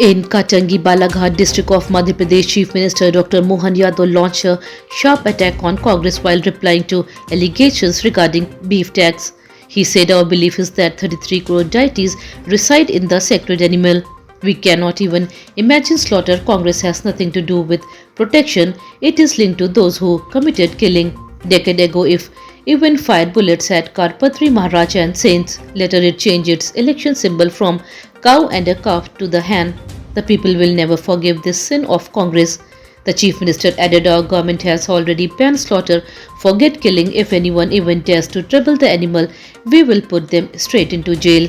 In Katangi Balaghat district of Madhya Pradesh, Chief Minister Dr. Mohan Yadav launched a sharp attack on Congress while replying to allegations regarding beef tax. He said, "Our belief is that 33 crore deities reside in the sacred animal. We cannot even imagine slaughter. Congress has nothing to do with protection. It is linked to those who committed killing decade ago if even fired bullets at Karpatri Maharaj and saints. Later it changed its election symbol from cow and a calf to the hen. The people will never forgive this sin of Congress." The Chief Minister added, "Our government has already banned slaughter. Forget killing. If anyone even dares to trouble the animal, we will put them straight into jail."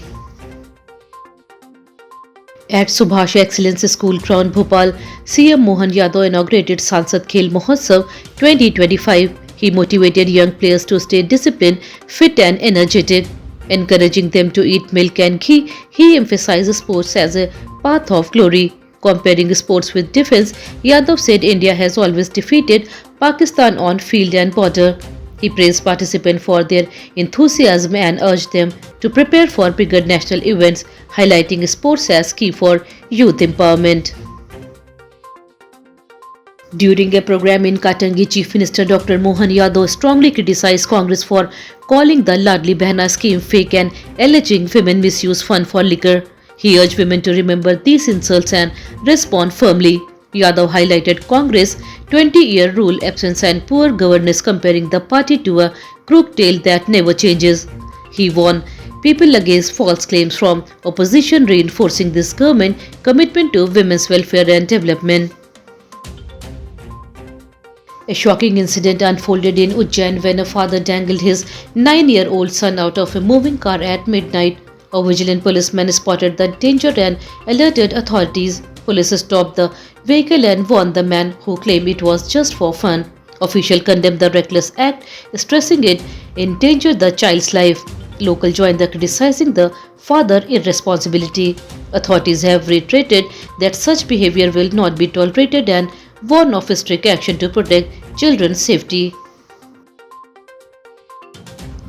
At Subhash Excellence School Ground, Bhopal, CM Mohan Yadav inaugurated Sansad Khel Mahotsav 2025. He motivated young players to stay disciplined, fit and energetic. Encouraging them to eat milk and ghee, he emphasized sports as a path of glory. Comparing sports with defense, Yadav said India has always defeated Pakistan on field and border. He praised participants for their enthusiasm and urged them to prepare for bigger national events, highlighting sports as key for youth empowerment. During a program in Katangi, Chief Minister Dr. Mohan Yadav strongly criticized Congress for calling the Ladli Behna scheme fake and alleging women misuse fund for liquor. He urged women to remember these insults and respond firmly. Yadav highlighted Congress' 20-year rule absence and poor governance, comparing the party to a crooked tail that never changes. He warned people against false claims from opposition, reinforcing this government commitment to women's welfare and development. A shocking incident unfolded in Ujjain when a father dangled his 9-year-old son out of a moving car at midnight. A vigilant policeman spotted the danger and alerted authorities. Police stopped the vehicle and warned the man, who claimed it was just for fun. Officials condemned the reckless act, stressing it endangered the child's life. Locals joined the criticizing the father's irresponsibility. Authorities have reiterated that such behavior will not be tolerated and warn of strict action to protect children's safety.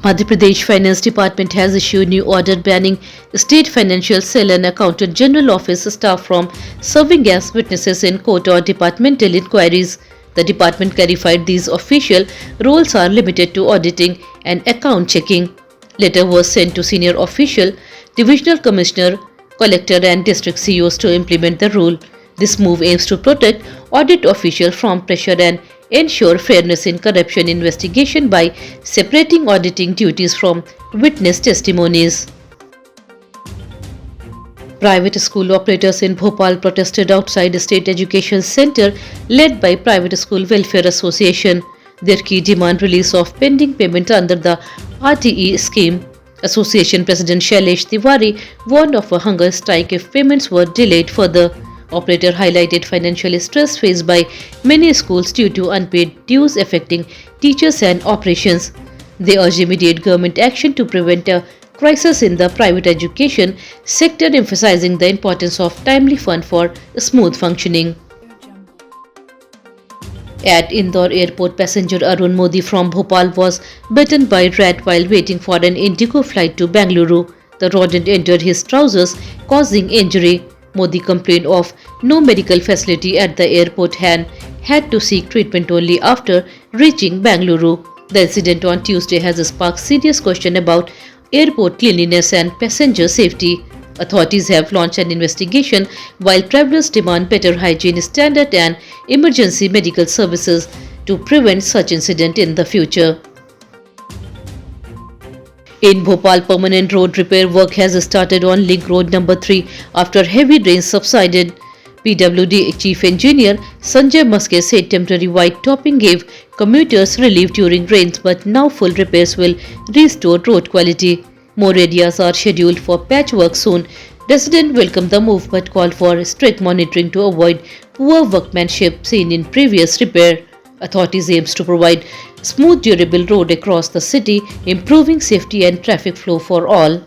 Madhya Pradesh Finance Department has issued new order banning State Financial Cell and Accountant General Office staff from serving as witnesses in court or departmental inquiries. The department clarified these official roles are limited to auditing and account checking. Letter was sent to senior official, divisional commissioner, collector and district CEOs to implement the rule. This move aims to protect audit officials from pressure and ensure fairness in corruption investigation by separating auditing duties from witness testimonies. Private school operators in Bhopal protested outside the State Education Center led by Private School Welfare Association. Their key demand release of pending payment under the RTE scheme. Association President Shailesh Tiwari warned of a hunger strike if payments were delayed further. Operator highlighted financial stress faced by many schools due to unpaid dues affecting teachers and operations. They urged immediate government action to prevent a crisis in the private education sector, emphasizing the importance of timely fund for smooth functioning. At Indore Airport, passenger Arun Modi from Bhopal was bitten by a rat while waiting for an Indigo flight to Bengaluru. The rodent entered his trousers, causing injury. Modi complained of no medical facility at the airport and had to seek treatment only after reaching Bengaluru. The incident on Tuesday has sparked serious question about airport cleanliness and passenger safety. Authorities have launched an investigation while travelers demand better hygiene standard and emergency medical services to prevent such incident in the future. In Bhopal, permanent road repair work has started on Link Road number 3 after heavy rains subsided. PWD Chief Engineer Sanjay Maske said temporary white topping gave commuters relief during rains, but now full repairs will restore road quality. More areas are scheduled for patchwork soon. Residents welcomed the move but called for strict monitoring to avoid poor workmanship seen in previous repair. Authorities aims to provide smooth, durable road across the city, improving safety and traffic flow for all.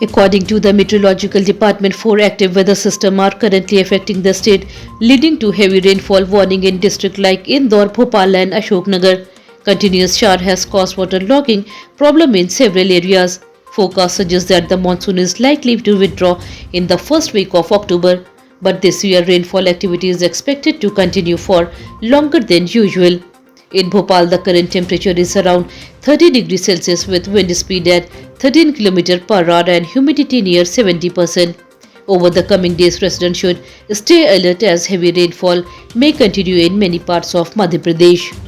According to the Meteorological Department, 4 active weather systems are currently affecting the state, leading to heavy rainfall warning in districts like Indore, Bhopal and Ashoknagar. Continuous shower has caused waterlogging problem in several areas. Forecast suggests that the monsoon is likely to withdraw in the first week of October, but this year rainfall activity is expected to continue for longer than usual. In Bhopal, the current temperature is around 30 degrees Celsius with wind speed at 13 km per hour and humidity near 70%. Over the coming days, residents should stay alert as heavy rainfall may continue in many parts of Madhya Pradesh.